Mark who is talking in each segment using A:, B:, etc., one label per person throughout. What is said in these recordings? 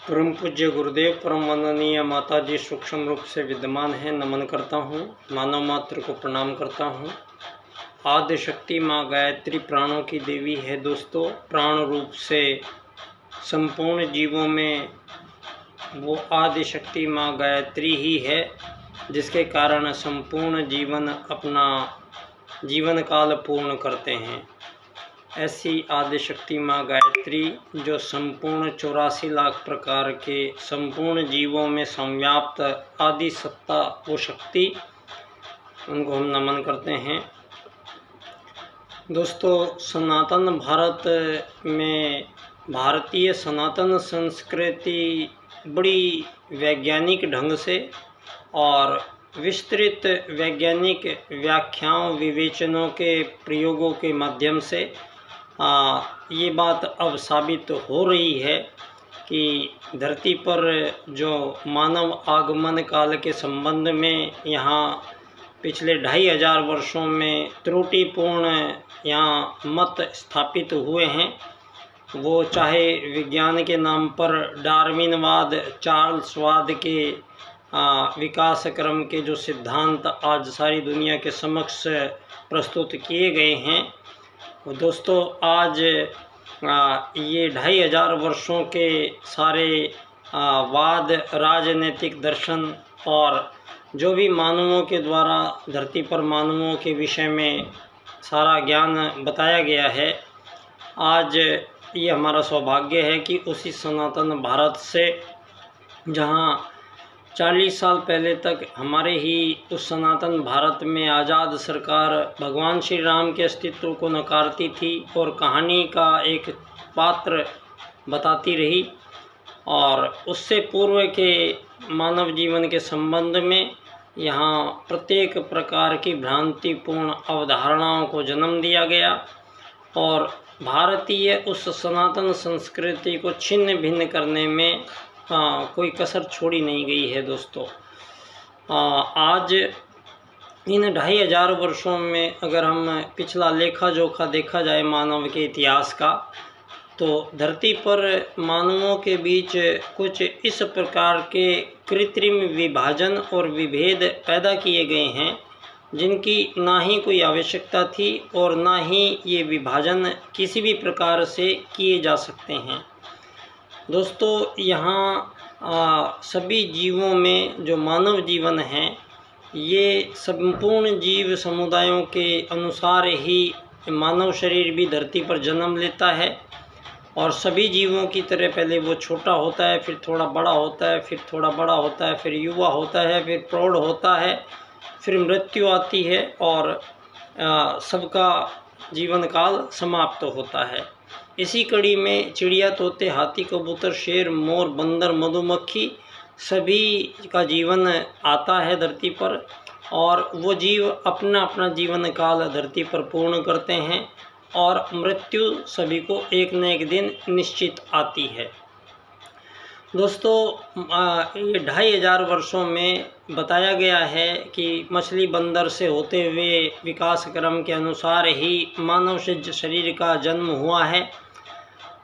A: परम पूज्य गुरुदेव परम वंदनीय माता जी सूक्ष्म रूप से विद्यमान है। नमन करता हूँ, मानव मात्र को प्रणाम करता हूँ। आदि शक्ति माँ गायत्री प्राणों की देवी है दोस्तों। प्राण रूप से संपूर्ण जीवों में वो आदि शक्ति माँ गायत्री ही है, जिसके कारण संपूर्ण जीवन अपना जीवन काल पूर्ण करते हैं। ऐसी आदि शक्ति माँ गायत्री जो संपूर्ण 84 लाख प्रकार के संपूर्ण जीवों में संव्याप्त आदि सत्ता वो शक्ति, उनको हम नमन करते हैं। दोस्तों, सनातन भारत में भारतीय सनातन संस्कृति बड़ी वैज्ञानिक ढंग से और विस्तृत वैज्ञानिक व्याख्याओं विवेचनों के प्रयोगों के माध्यम से ये बात अब साबित हो रही है कि धरती पर जो मानव आगमन काल के संबंध में यहाँ पिछले 2500 वर्षों में त्रुटिपूर्ण यहाँ मत स्थापित हुए हैं, वो चाहे विज्ञान के नाम पर डार्विनवाद, चार्ल्सवाद के विकास क्रम के जो सिद्धांत आज सारी दुनिया के समक्ष प्रस्तुत किए गए हैं। दोस्तों, आज ये 2500 वर्षों के सारे वाद, राजनीतिक दर्शन और जो भी मानवों के द्वारा धरती पर मानवों के विषय में सारा ज्ञान बताया गया है, आज ये हमारा सौभाग्य है कि उसी सनातन भारत से, जहाँ 40 साल पहले तक हमारे ही उस सनातन भारत में आज़ाद सरकार भगवान श्री राम के अस्तित्व को नकारती थी और कहानी का एक पात्र बताती रही, और उससे पूर्व के मानव जीवन के संबंध में यहाँ प्रत्येक प्रकार की भ्रांतिपूर्ण अवधारणाओं को जन्म दिया गया और भारतीय उस सनातन संस्कृति को छिन्न भिन्न करने में कोई कसर छोड़ी नहीं गई है। दोस्तों, आज इन 2500 वर्षों में अगर हम पिछला लेखा जोखा देखा जाए मानव के इतिहास का, तो धरती पर मानवों के बीच कुछ इस प्रकार के कृत्रिम विभाजन और विभेद पैदा किए गए हैं, जिनकी ना ही कोई आवश्यकता थी और ना ही ये विभाजन किसी भी प्रकार से किए जा सकते हैं। दोस्तों, यहाँ सभी जीवों में जो मानव जीवन है, ये संपूर्ण जीव समुदायों के अनुसार ही मानव शरीर भी धरती पर जन्म लेता है और सभी जीवों की तरह पहले वो छोटा होता है, फिर थोड़ा बड़ा होता है, फिर थोड़ा बड़ा होता है, फिर युवा होता है, फिर प्रौढ़ होता है, फिर मृत्यु आती है और सबका जीवन काल समाप्त होता है। इसी कड़ी में चिड़िया, तोते, हाथी, कबूतर, शेर, मोर, बंदर, मधुमक्खी सभी का जीवन आता है धरती पर और वो जीव अपना अपना जीवन काल धरती पर पूर्ण करते हैं और मृत्यु सभी को एक न एक दिन निश्चित आती है। दोस्तों, ये 2500 वर्षों में बताया गया है कि मछली बंदर से होते हुए विकास क्रम के अनुसार ही मानव शरीर का जन्म हुआ है।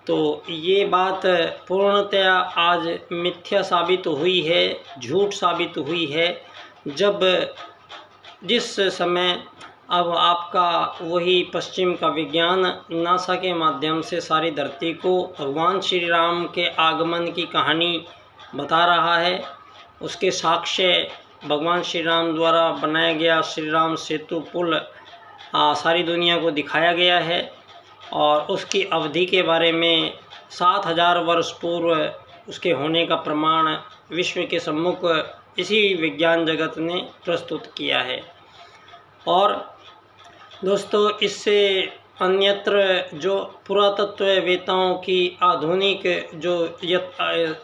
A: तो ये बात पूर्णतया आज मिथ्या साबित हुई है, झूठ साबित हुई है, जब जिस समय अब आपका वही पश्चिम का विज्ञान नासा के माध्यम से सारी धरती को भगवान श्री राम के आगमन की कहानी बता रहा है। उसके साक्ष्य भगवान श्री राम द्वारा बनाया गया श्री राम सेतु पुल सारी दुनिया को दिखाया गया है और उसकी अवधि के बारे में 7000 वर्ष पूर्व उसके होने का प्रमाण विश्व के सम्मुख इसी विज्ञान जगत ने प्रस्तुत किया है। और दोस्तों, इससे अन्यत्र जो पुरातत्ववेत्ताओं की आधुनिक जो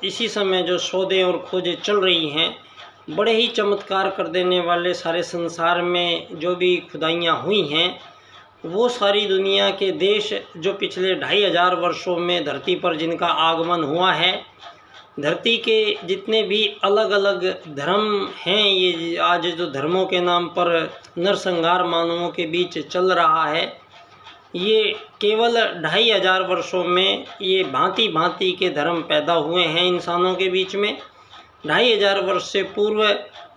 A: इसी समय जो शोधें और खोजें चल रही हैं, बड़े ही चमत्कार कर देने वाले सारे संसार में जो भी खुदाइयाँ हुई हैं, वो सारी दुनिया के देश जो पिछले 2500 वर्षों में धरती पर जिनका आगमन हुआ है, धरती के जितने भी अलग अलग धर्म हैं, ये आज जो धर्मों के नाम पर नरसंहार मानवों के बीच चल रहा है, ये केवल 2500 वर्षों में ये भांति भांति के धर्म पैदा हुए हैं इंसानों के बीच में। 2500 वर्ष से पूर्व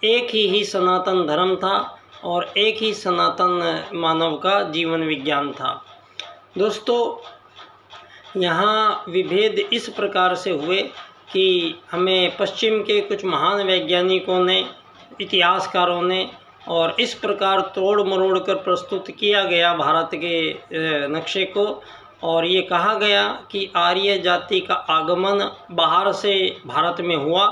A: एक ही सनातन धर्म था और एक ही सनातन मानव का जीवन विज्ञान था। दोस्तों, यहाँ विभेद इस प्रकार से हुए कि हमें पश्चिम के कुछ महान वैज्ञानिकों ने, इतिहासकारों ने और इस प्रकार तोड़ मरोड़ कर प्रस्तुत किया गया भारत के नक्शे को, और ये कहा गया कि आर्य जाति का आगमन बाहर से भारत में हुआ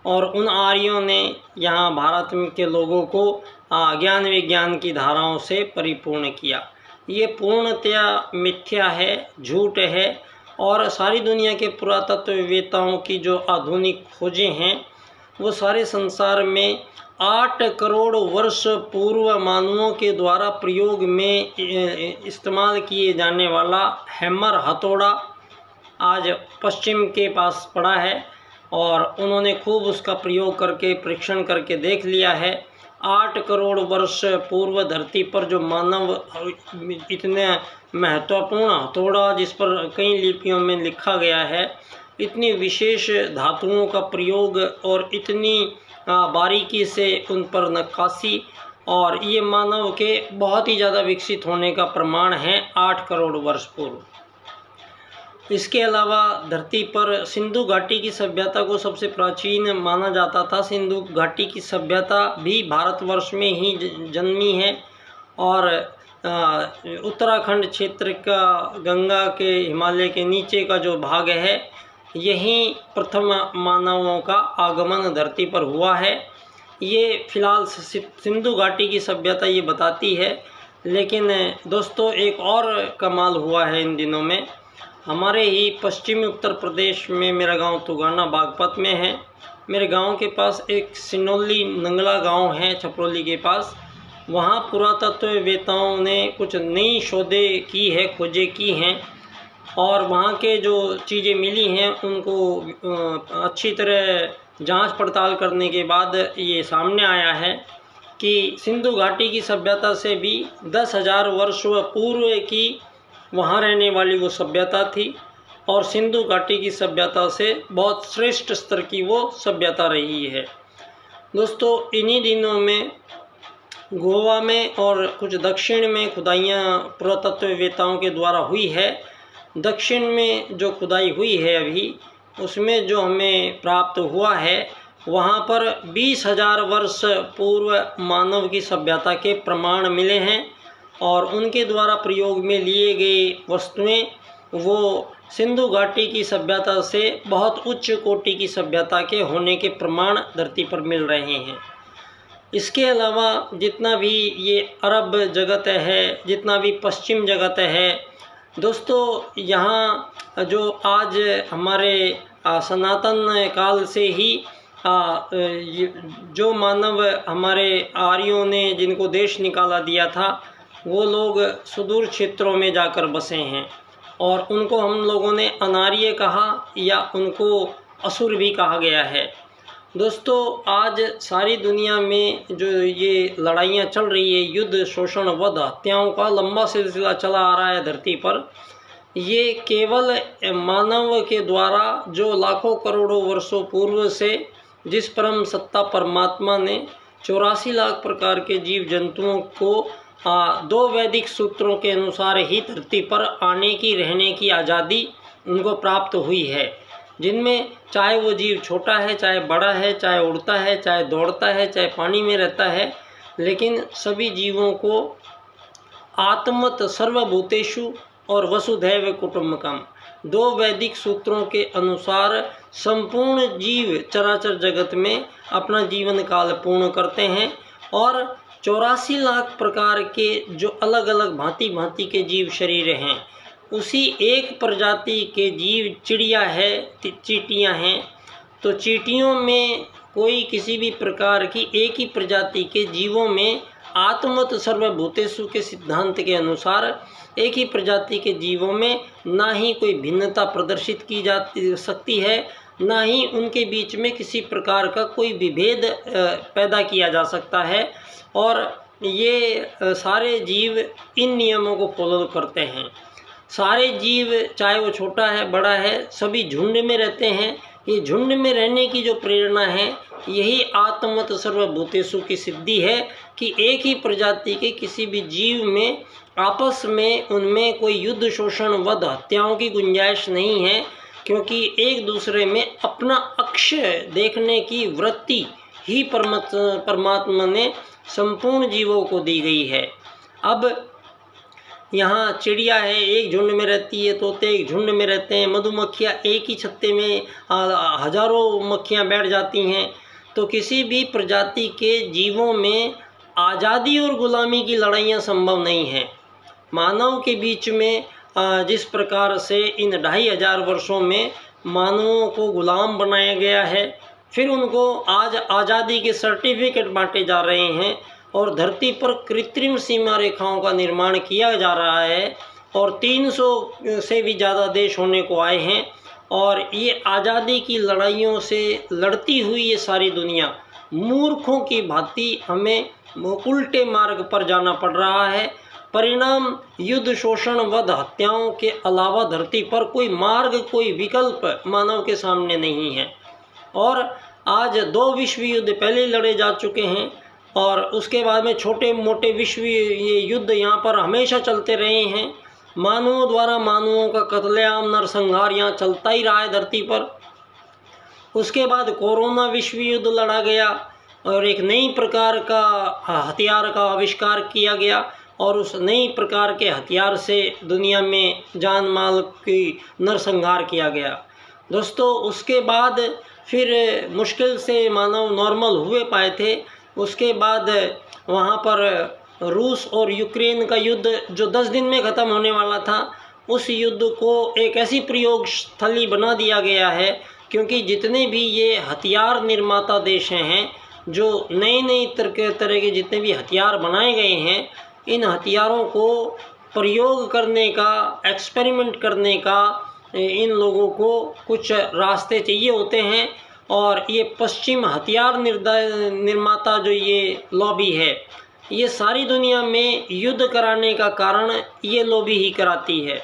A: और उन आर्यों ने यहाँ भारत के लोगों को ज्ञान विज्ञान की धाराओं से परिपूर्ण किया। ये पूर्णतया मिथ्या है, झूठ है, और सारी दुनिया के पुरातत्ववेत्ताओं की जो आधुनिक खोजें हैं वो सारे संसार में 8 करोड़ वर्ष पूर्व मानवों के द्वारा प्रयोग में इस्तेमाल किए जाने वाला हैमर, हथौड़ा आज पश्चिम के पास पड़ा है और उन्होंने खूब उसका प्रयोग करके परीक्षण करके देख लिया है। 8 करोड़ वर्ष पूर्व धरती पर जो मानव इतने महत्वपूर्ण हथौड़ा, जिस पर कई लिपियों में लिखा गया है, इतनी विशेष धातुओं का प्रयोग और इतनी बारीकी से उन पर नक्काशी, और ये मानव के बहुत ही ज़्यादा विकसित होने का प्रमाण है 8 करोड़ वर्ष पूर्व। इसके अलावा धरती पर सिंधु घाटी की सभ्यता को सबसे प्राचीन माना जाता था। सिंधु घाटी की सभ्यता भी भारतवर्ष में ही जन्मी है और उत्तराखंड क्षेत्र का गंगा के हिमालय के नीचे का जो भाग है, यहीं प्रथम मानवों का आगमन धरती पर हुआ है। ये फिलहाल सिंधु घाटी की सभ्यता ये बताती है। लेकिन दोस्तों, एक और कमाल हुआ है इन दिनों में। हमारे ही पश्चिमी उत्तर प्रदेश में, मेरा गांव तुगाना बागपत में है। मेरे गांव के पास एक सिनोली नंगला गांव है छपरोली के पास। वहाँ पुरातत्ववेत्ताओं ने कुछ नई शोधें की है, खोजें की हैं, और वहाँ के जो चीज़ें मिली हैं उनको अच्छी तरह जांच पड़ताल करने के बाद ये सामने आया है कि सिंधु घाटी की सभ्यता से भी 10,000 वर्ष पूर्व की वहाँ रहने वाली वो सभ्यता थी, और सिंधु घाटी की सभ्यता से बहुत श्रेष्ठ स्तर की वो सभ्यता रही है। दोस्तों, इन्हीं दिनों में गोवा में और कुछ दक्षिण में खुदाइयाँ पुरातत्ववेत्ताओं के द्वारा हुई है। दक्षिण में जो खुदाई हुई है अभी, उसमें जो हमें प्राप्त हुआ है, वहाँ पर 20,000 वर्ष पूर्व मानव की सभ्यता के प्रमाण मिले हैं, और उनके द्वारा प्रयोग में लिए गए वस्तुएं वो सिंधु घाटी की सभ्यता से बहुत उच्च कोटि की सभ्यता के होने के प्रमाण धरती पर मिल रहे हैं। इसके अलावा जितना भी ये अरब जगत है, जितना भी पश्चिम जगत है, दोस्तों, यहाँ जो आज हमारे सनातन काल से ही जो मानव हमारे आर्यों ने जिनको देश निकाला दिया था, वो लोग सुदूर क्षेत्रों में जाकर बसे हैं, और उनको हम लोगों ने अनार्य कहा या उनको असुर भी कहा गया है। दोस्तों, आज सारी दुनिया में जो ये लड़ाइयाँ चल रही है, युद्ध, शोषण, वध, हत्याओं का लंबा सिलसिला चला आ रहा है धरती पर, ये केवल मानव के द्वारा जो लाखों करोड़ों वर्षों पूर्व से जिस परम सत्ता परमात्मा ने 84 लाख प्रकार के जीव जंतुओं को 2 वैदिक सूत्रों के अनुसार ही धरती पर आने की, रहने की आज़ादी उनको प्राप्त हुई है, जिनमें चाहे वो जीव छोटा है, चाहे बड़ा है, चाहे उड़ता है, चाहे दौड़ता है, चाहे पानी में रहता है, लेकिन सभी जीवों को आत्मत सर्वभूतेषु और वसुधैव कुटुम्बकम 2 वैदिक सूत्रों के अनुसार संपूर्ण जीव चराचर जगत में अपना जीवन काल पूर्ण करते हैं, और 84 लाख प्रकार के जो अलग अलग भांति भांति के जीव शरीर हैं, उसी एक प्रजाति के जीव चिड़िया है, चींटियाँ हैं। तो चींटियों में कोई किसी भी प्रकार की एक ही प्रजाति के जीवों में आत्मत सर्वभूतेषु के सिद्धांत के अनुसार एक ही प्रजाति के जीवों में ना ही कोई भिन्नता प्रदर्शित की जा सकती है, ना ही उनके बीच में किसी प्रकार का कोई विभेद पैदा किया जा सकता है। और ये सारे जीव इन नियमों को फॉलो करते हैं। सारे जीव, चाहे वो छोटा है बड़ा है, सभी झुंड में रहते हैं। ये झुंड में रहने की जो प्रेरणा है, यही आत्मवत् सर्वभूतेषु की सिद्धि है कि एक ही प्रजाति के किसी भी जीव में आपस में उनमें कोई युद्ध, शोषण, वध, हत्याओं की गुंजाइश नहीं है, क्योंकि एक दूसरे में अपना अक्ष देखने की वृत्ति ही परमात्मा ने संपूर्ण जीवों को दी गई है। अब यहाँ चिड़िया है, एक झुंड में रहती है, तोते एक झुंड में रहते हैं, मधुमक्खियाँ एक ही छत्ते में हजारों मक्खियाँ बैठ जाती हैं। तो किसी भी प्रजाति के जीवों में आज़ादी और गुलामी की लड़ाइयाँ संभव नहीं हैं। मानव के बीच में जिस प्रकार से इन 2500 वर्षों में मानवों को गुलाम बनाया गया है, फिर उनको आज आज़ादी के सर्टिफिकेट बांटे जा रहे हैं और धरती पर कृत्रिम सीमा रेखाओं का निर्माण किया जा रहा है और 300 से भी ज़्यादा देश होने को आए हैं। और ये आज़ादी की लड़ाइयों से लड़ती हुई ये सारी दुनिया मूर्खों की भांति हमें उल्टे मार्ग पर जाना पड़ रहा है। परिणाम युद्ध, शोषण, वध, हत्याओं के अलावा धरती पर कोई मार्ग, कोई विकल्प मानव के सामने नहीं है। और आज 2 विश्व युद्ध पहले लड़े जा चुके हैं और उसके बाद में छोटे मोटे विश्व ये युद्ध यहाँ पर हमेशा चलते रहे हैं। मानवों द्वारा मानवों का कत्लेआम, नरसंहार यहाँ चलता ही रहा है धरती पर। उसके बाद कोरोना विश्व युद्ध लड़ा गया और एक नई प्रकार का हथियार का आविष्कार किया गया और उस नई प्रकार के हथियार से दुनिया में जान माल की नरसंहार किया गया। दोस्तों, उसके बाद फिर मुश्किल से मानव नॉर्मल हुए पाए थे। उसके बाद वहाँ पर रूस और यूक्रेन का युद्ध जो 10 दिन में ख़त्म होने वाला था, उस युद्ध को एक ऐसी प्रयोगस्थली बना दिया गया है, क्योंकि जितने भी ये हथियार निर्माता देश हैं, जो नई तरह के जितने भी हथियार बनाए गए हैं, इन हथियारों को प्रयोग करने का, एक्सपेरिमेंट करने का इन लोगों को कुछ रास्ते चाहिए होते हैं। और ये पश्चिम हथियार निर्माता जो ये लॉबी है, ये सारी दुनिया में युद्ध कराने का कारण ये लॉबी ही कराती है।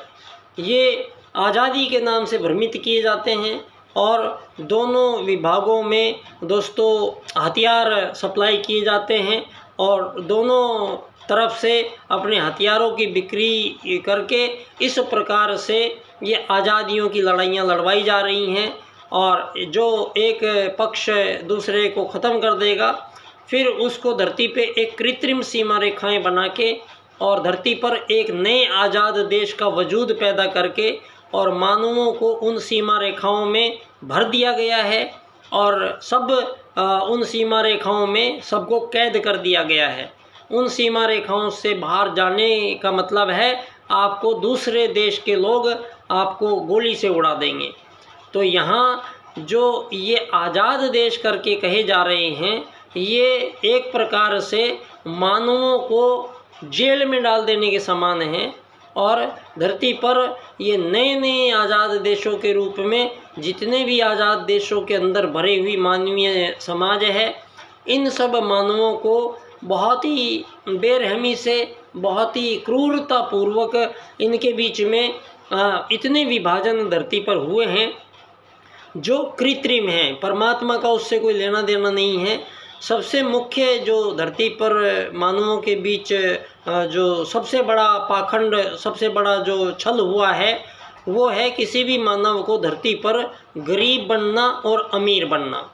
A: ये आज़ादी के नाम से भ्रमित किए जाते हैं और दोनों विभागों में दोस्तों हथियार सप्लाई किए जाते हैं और दोनों तरफ से अपने हथियारों की बिक्री करके इस प्रकार से ये आज़ादियों की लड़ाइयाँ लड़वाई जा रही हैं। और जो एक पक्ष दूसरे को ख़त्म कर देगा, फिर उसको धरती पे एक कृत्रिम सीमा रेखाएं बना के और धरती पर एक नए आज़ाद देश का वजूद पैदा करके और मानवों को उन सीमा रेखाओं में भर दिया गया है और सब उन सीमा रेखाओं में सबको कैद कर दिया गया है। उन सीमा रेखाओं से बाहर जाने का मतलब है आपको दूसरे देश के लोग आपको गोली से उड़ा देंगे। तो यहाँ जो ये आज़ाद देश करके कहे जा रहे हैं, ये एक प्रकार से मानवों को जेल में डाल देने के समान है। और धरती पर ये नए आज़ाद देशों के रूप में जितने भी आज़ाद देशों के अंदर भरे हुई मानवीय समाज है, इन सब मानवों को बहुत ही बेरहमी से, बहुत ही क्रूरतापूर्वक इनके बीच में इतने विभाजन धरती पर हुए हैं जो कृत्रिम हैं। परमात्मा का उससे कोई लेना देना नहीं है। सबसे मुख्य जो धरती पर मानवों के बीच जो सबसे बड़ा पाखंड, सबसे बड़ा जो छल हुआ है, वो है किसी भी मानव को धरती पर गरीब बनना और अमीर बनना।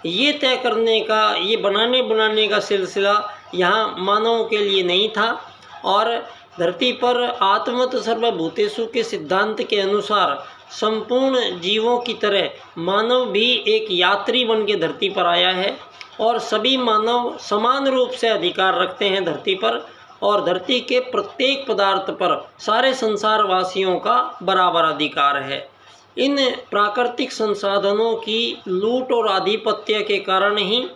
A: ये तय करने का, ये बनाने का सिलसिला यहाँ मानवों के लिए नहीं था। और धरती पर आत्मवत् सर्वभूतेषु के सिद्धांत के अनुसार संपूर्ण जीवों की तरह मानव भी एक यात्री बन के धरती पर आया है और सभी मानव समान रूप से अधिकार रखते हैं धरती पर। और धरती के प्रत्येक पदार्थ पर सारे संसार वासियों का बराबर अधिकार है। इन प्राकृतिक संसाधनों की लूट और आधिपत्य के कारण ही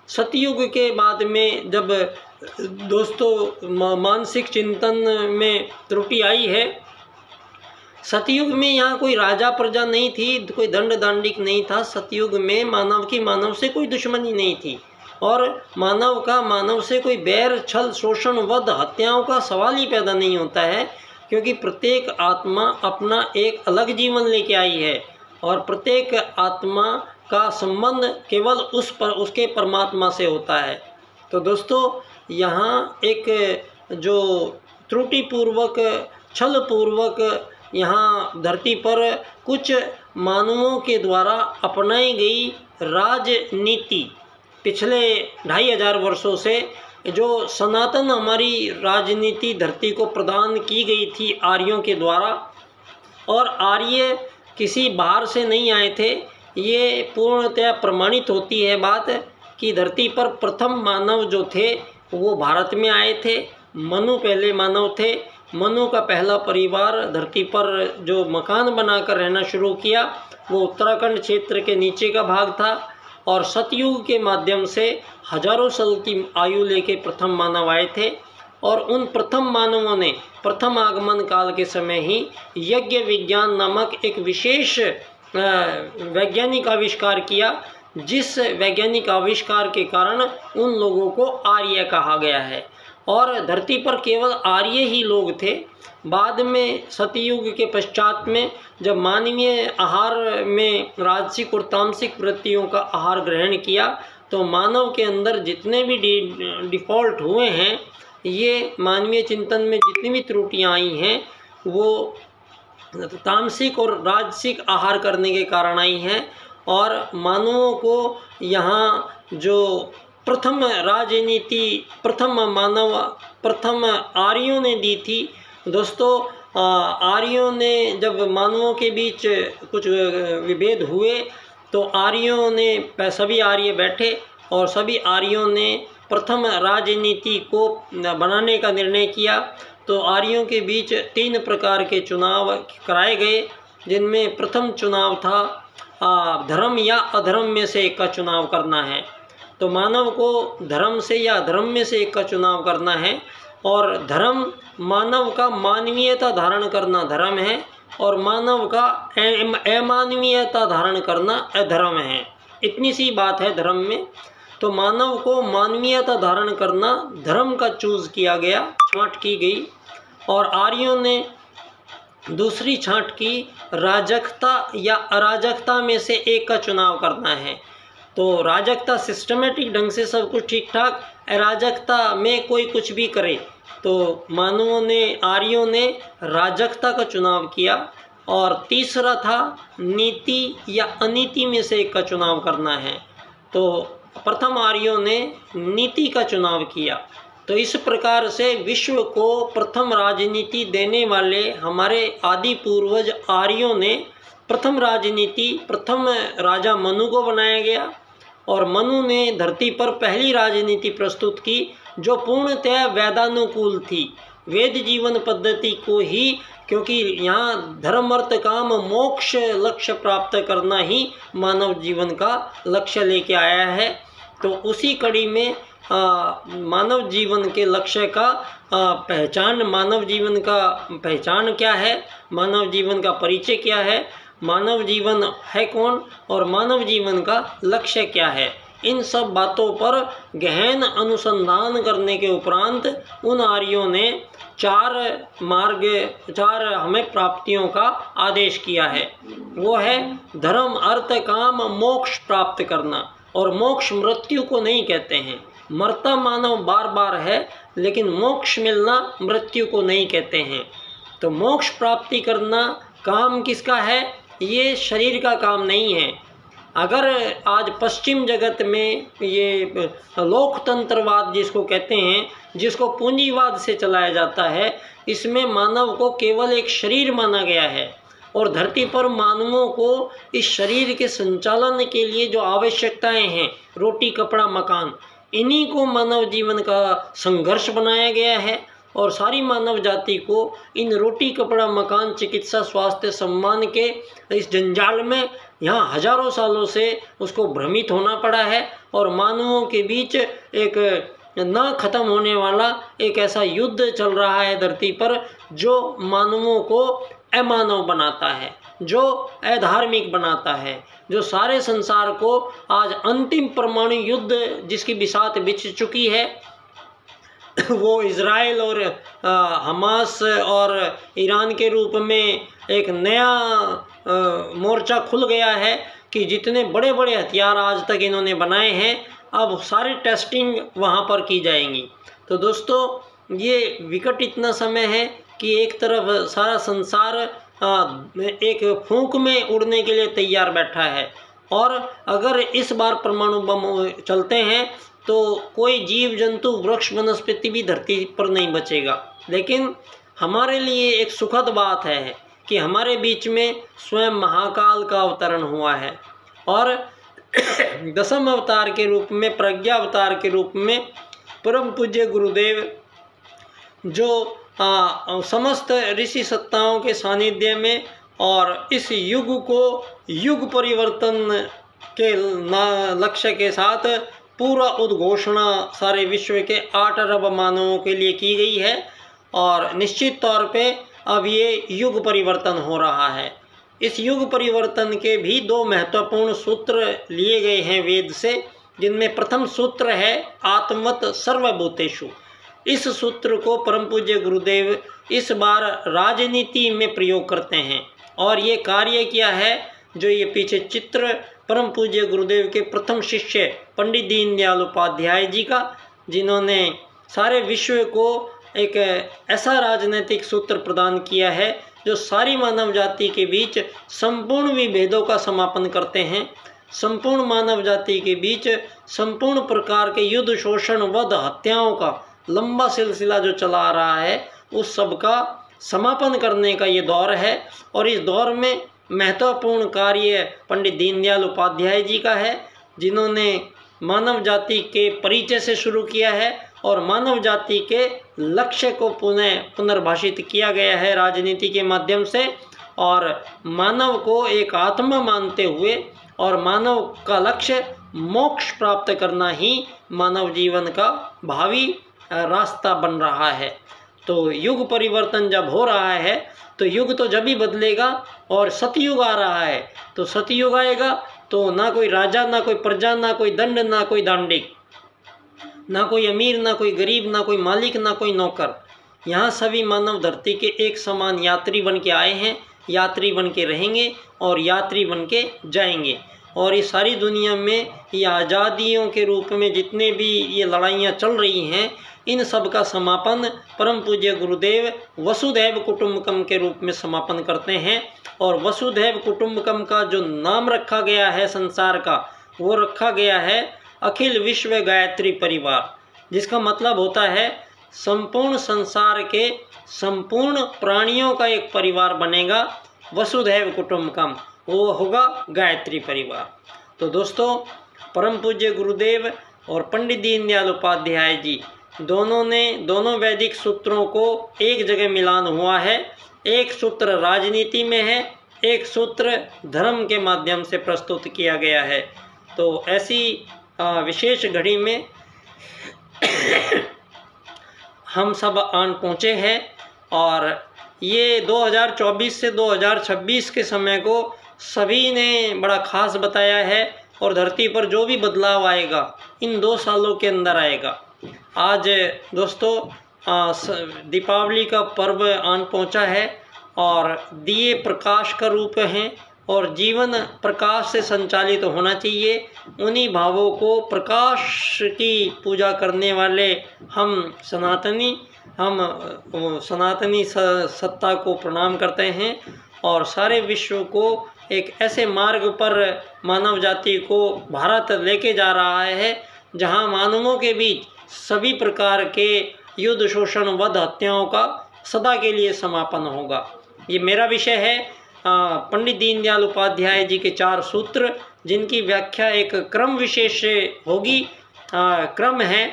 A: सतयुग के बाद में जब दोस्तों मानसिक चिंतन में त्रुटि आई है, सतयुग में यहाँ कोई राजा प्रजा नहीं थी, कोई दंड दांडिक नहीं था। सतयुग में मानव की मानव से कोई दुश्मनी नहीं थी और मानव से कोई बैर, छल, शोषण, वध, हत्याओं का सवाल ही पैदा नहीं होता है, क्योंकि प्रत्येक आत्मा अपना एक अलग जीवन लेके आई है और प्रत्येक आत्मा का संबंध केवल उसके परमात्मा से होता है। तो दोस्तों, यहाँ एक जो त्रुटिपूर्वक, छलपूर्वक यहाँ धरती पर कुछ मानवों के द्वारा अपनाई गई राजनीति, पिछले 2500 वर्षों से जो सनातन हमारी राजनीति धरती को प्रदान की गई थी आर्यों के द्वारा, और आर्य किसी बाहर से नहीं आए थे, ये पूर्णतः प्रमाणित होती है बात कि धरती पर प्रथम मानव जो थे वो भारत में आए थे। मनु पहले मानव थे। मनु का पहला परिवार धरती पर जो मकान बनाकर रहना शुरू किया वो उत्तराखंड क्षेत्र के नीचे का भाग था, और सतयुग के माध्यम से हजारों साल की आयु लेके प्रथम मानव आए थे। और उन प्रथम मानवों ने प्रथम आगमन काल के समय ही यज्ञ विज्ञान नामक एक विशेष वैज्ञानिक आविष्कार किया, जिस वैज्ञानिक आविष्कार के कारण उन लोगों को आर्य कहा गया है। और धरती पर केवल आर्य ही लोग थे। बाद में सतयुग के पश्चात में जब मानवीय आहार में राजसिक और तामसिक वृत्तियों का आहार ग्रहण किया, तो मानव के अंदर जितने भी डिफ़ॉल्ट हुए हैं, ये मानवीय चिंतन में जितनी भी त्रुटियां आई हैं वो तामसिक और राजसिक आहार करने के कारण आई हैं। और मानवों को यहाँ जो प्रथम राजनीति प्रथम आर्यों ने दी थी। दोस्तों, आर्यों ने जब मानवों के बीच कुछ विभेद हुए तो आर्यों ने सभी आर्य बैठे और सभी आर्यों ने प्रथम राजनीति को बनाने का निर्णय किया। तो आर्यों के बीच 3 प्रकार के चुनाव कराए गए, जिनमें प्रथम चुनाव था धर्म या अधर्म में से एक का चुनाव करना है। तो मानव को धर्म से या अधर्म में से एक का चुनाव करना है, और धर्म मानव का मानवीयता धारण करना धर्म है, और मानव का अमानवीयता धारण करना अधर्म है। इतनी सी बात है धर्म में। तो मानव को मानवीयता धारण करना धर्म का चूज किया गया, छांट की गई। और आर्यों ने दूसरी छांट की राजकता या अराजकता में से एक का चुनाव करना है। तो राजकता सिस्टमेटिक ढंग से सब कुछ ठीक ठाक, अराजकता में कोई कुछ भी करे। तो मानवों ने, आर्यों ने राजकता का चुनाव किया। और तीसरा था नीति या अनीति में से एक का चुनाव करना है। तो प्रथम आर्यों ने नीति का चुनाव किया। तो इस प्रकार से विश्व को प्रथम राजनीति देने वाले हमारे आदि पूर्वज आर्यों ने प्रथम राजनीति, प्रथम राजा मनु को बनाया गया, और मनु ने धरती पर पहली राजनीति प्रस्तुत की जो पूर्णतः वेदानुकूल थी, वेद जीवन पद्धति को ही, क्योंकि यहाँ धर्म अर्थ काम मोक्ष लक्ष्य प्राप्त करना ही मानव जीवन का लक्ष्य लेके आया है। तो उसी कड़ी में मानव जीवन के लक्ष्य का पहचान, मानव जीवन का पहचान क्या है, मानव जीवन का परिचय क्या है, मानव जीवन है कौन और मानव जीवन का लक्ष्य क्या है, इन सब बातों पर गहन अनुसंधान करने के उपरांत उन आर्यों ने 4 हमें प्राप्तियों का आदेश किया है। वो है धर्म अर्थ काम मोक्ष प्राप्त करना। और मोक्ष मृत्यु को नहीं कहते हैं, मरता मानव बार बार है, लेकिन मोक्ष मिलना मृत्यु को नहीं कहते हैं। तो मोक्ष प्राप्ति करना काम किसका है? ये शरीर का काम नहीं है। अगर आज पश्चिम जगत में ये लोकतंत्रवाद जिसको कहते हैं, जिसको पूंजीवाद से चलाया जाता है, इसमें मानव को केवल एक शरीर माना गया है, और धरती पर मानवों को इस शरीर के संचालन के लिए जो आवश्यकताएं हैं, रोटी कपड़ा मकान, इन्हीं को मानव जीवन का संघर्ष बनाया गया है। और सारी मानव जाति को इन रोटी कपड़ा मकान चिकित्सा स्वास्थ्य सम्मान के इस जंजाल में यहाँ हजारों सालों से उसको भ्रमित होना पड़ा है। और मानवों के बीच एक ना ख़त्म होने वाला एक ऐसा युद्ध चल रहा है धरती पर, जो मानवों को अमानव बनाता है, जो अधार्मिक बनाता है, जो सारे संसार को आज अंतिम परमाणु युद्ध जिसकी बिसात बिछ चुकी है वो इज़राइल और हमास और ईरान के रूप में एक नया मोर्चा खुल गया है कि जितने बड़े बड़े हथियार आज तक इन्होंने बनाए हैं अब सारी टेस्टिंग वहाँ पर की जाएंगी। तो दोस्तों ये विकट इतना समय है कि एक तरफ सारा संसार एक फूंक में उड़ने के लिए तैयार बैठा है, और अगर इस बार परमाणु बम चलते हैं तो कोई जीव जंतु वृक्ष वनस्पति भी धरती पर नहीं बचेगा। लेकिन हमारे लिए एक सुखद बात है कि हमारे बीच में स्वयं महाकाल का अवतरण हुआ है, और दसम अवतार के रूप में, प्रज्ञा अवतार के रूप में परम पूज्य गुरुदेव जो समस्त ऋषि सत्ताओं के सानिध्य में और इस युग को युग परिवर्तन के लक्ष्य के साथ पूरा उद्घोषणा सारे विश्व के 8 अरब मानवों के लिए की गई है, और निश्चित तौर पे अब ये युग परिवर्तन हो रहा है। इस युग परिवर्तन के भी 2 महत्वपूर्ण सूत्र लिए गए हैं वेद से, जिनमें प्रथम सूत्र है आत्मवत सर्वभूतेषु। इस सूत्र को परम पूज्य गुरुदेव इस बार राजनीति में प्रयोग करते हैं, और ये कार्य किया है जो ये पीछे चित्र परम पूज्य गुरुदेव के प्रथम शिष्य पंडित दीनदयाल उपाध्याय जी का, जिन्होंने सारे विश्व को एक ऐसा राजनीतिक सूत्र प्रदान किया है जो सारी मानव जाति के बीच संपूर्ण विभेदों का समापन करते हैं, संपूर्ण मानव जाति के बीच संपूर्ण प्रकार के युद्ध, शोषण, वध, हत्याओं का लंबा सिलसिला जो चला आ रहा है उस सब का समापन करने का ये दौर है। और इस दौर में महत्वपूर्ण कार्य पंडित दीनदयाल उपाध्याय जी का है, जिन्होंने मानव जाति के परिचय से शुरू किया है और मानव जाति के लक्ष्य को पुनर्भाषित किया गया है राजनीति के माध्यम से, और मानव को एक आत्मा मानते हुए और मानव का लक्ष्य मोक्ष प्राप्त करना ही मानव जीवन का भावी रास्ता बन रहा है। तो युग परिवर्तन जब हो रहा है तो युग तो जब ही बदलेगा, और सतयुग आ रहा है तो सतयुग आएगा तो ना कोई राजा, ना कोई प्रजा, ना कोई दंड, ना कोई दांडिक, ना कोई अमीर, ना कोई गरीब, ना कोई मालिक, ना कोई नौकर। यहाँ सभी मानव धरती के एक समान यात्री बन के आए हैं, यात्री बन के रहेंगे और यात्री बन के जाएंगे। और इस सारी दुनिया में ये आज़ादियों के रूप में जितने भी ये लड़ाइयाँ चल रही हैं, इन सब का समापन परम पूज्य गुरुदेव वसुधैव कुटुंबकम के रूप में समापन करते हैं। और वसुधैव कुटुंबकम का जो नाम रखा गया है संसार का, वो रखा गया है अखिल विश्व गायत्री परिवार, जिसका मतलब होता है संपूर्ण संसार के संपूर्ण प्राणियों का एक परिवार बनेगा, वसुधैव कुटुंबकम, वो होगा गायत्री परिवार। तो दोस्तों, परम पूज्य गुरुदेव और पंडित दीनदयाल उपाध्याय जी दोनों वैदिक सूत्रों को एक जगह मिलान हुआ है। एक सूत्र राजनीति में है, एक सूत्र धर्म के माध्यम से प्रस्तुत किया गया है। तो ऐसी विशेष घड़ी में हम सब आन पहुँचे हैं, और ये 2024 से 2026 के समय को सभी ने बड़ा ख़ास बताया है, और धरती पर जो भी बदलाव आएगा इन 2 सालों के अंदर आएगा। आज दोस्तों दीपावली का पर्व आन पहुंचा है, और दिए प्रकाश का रूप हैं, और जीवन प्रकाश से संचालित होना चाहिए। उन्हीं भावों को, प्रकाश की पूजा करने वाले हम सनातनी सत्ता को प्रणाम करते हैं, और सारे विश्व को एक ऐसे मार्ग पर मानव जाति को भारत लेके जा रहा है जहां मानवों के बीच सभी प्रकार के युद्ध, शोषण, वध, हत्याओं का सदा के लिए समापन होगा। ये मेरा विषय है, पंडित दीनदयाल उपाध्याय जी के 4 सूत्र, जिनकी व्याख्या एक क्रम विशेष से होगी। क्रम है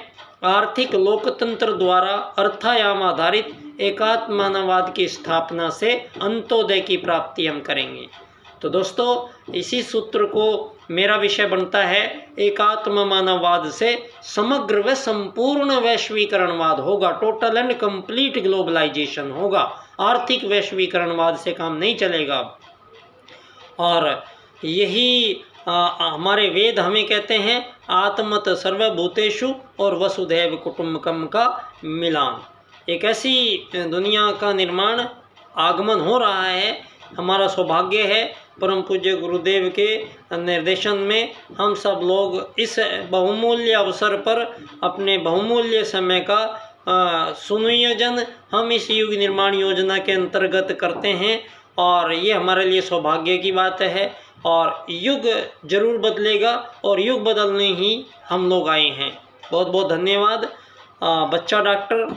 A: आर्थिक लोकतंत्र द्वारा अर्थायाम आधारित एकात्म मानववाद की स्थापना से अंत्योदय की प्राप्ति हम करेंगे। तो दोस्तों इसी सूत्र को मेरा विषय बनता है, एकात्म मानववाद से समग्र व संपूर्ण वैश्वीकरणवाद होगा, टोटल एंड कंप्लीट ग्लोबलाइजेशन होगा। आर्थिक वैश्वीकरणवाद से काम नहीं चलेगा। और यही हमारे वेद हमें कहते हैं, आत्मत सर्वभूतेषु और वसुधैव कुटुंबकम का मिलान। एक ऐसी दुनिया का निर्माण आगमन हो रहा है। हमारा सौभाग्य है परम पूज्य गुरुदेव के निर्देशन में हम सब लोग इस बहुमूल्य अवसर पर अपने बहुमूल्य समय का सुनियोजन हम इस युग निर्माण योजना के अंतर्गत करते हैं, और ये हमारे लिए सौभाग्य की बात है। और युग जरूर बदलेगा और युग बदलने ही हम लोग आए हैं। बहुत बहुत धन्यवाद। बच्चा डॉक्टर।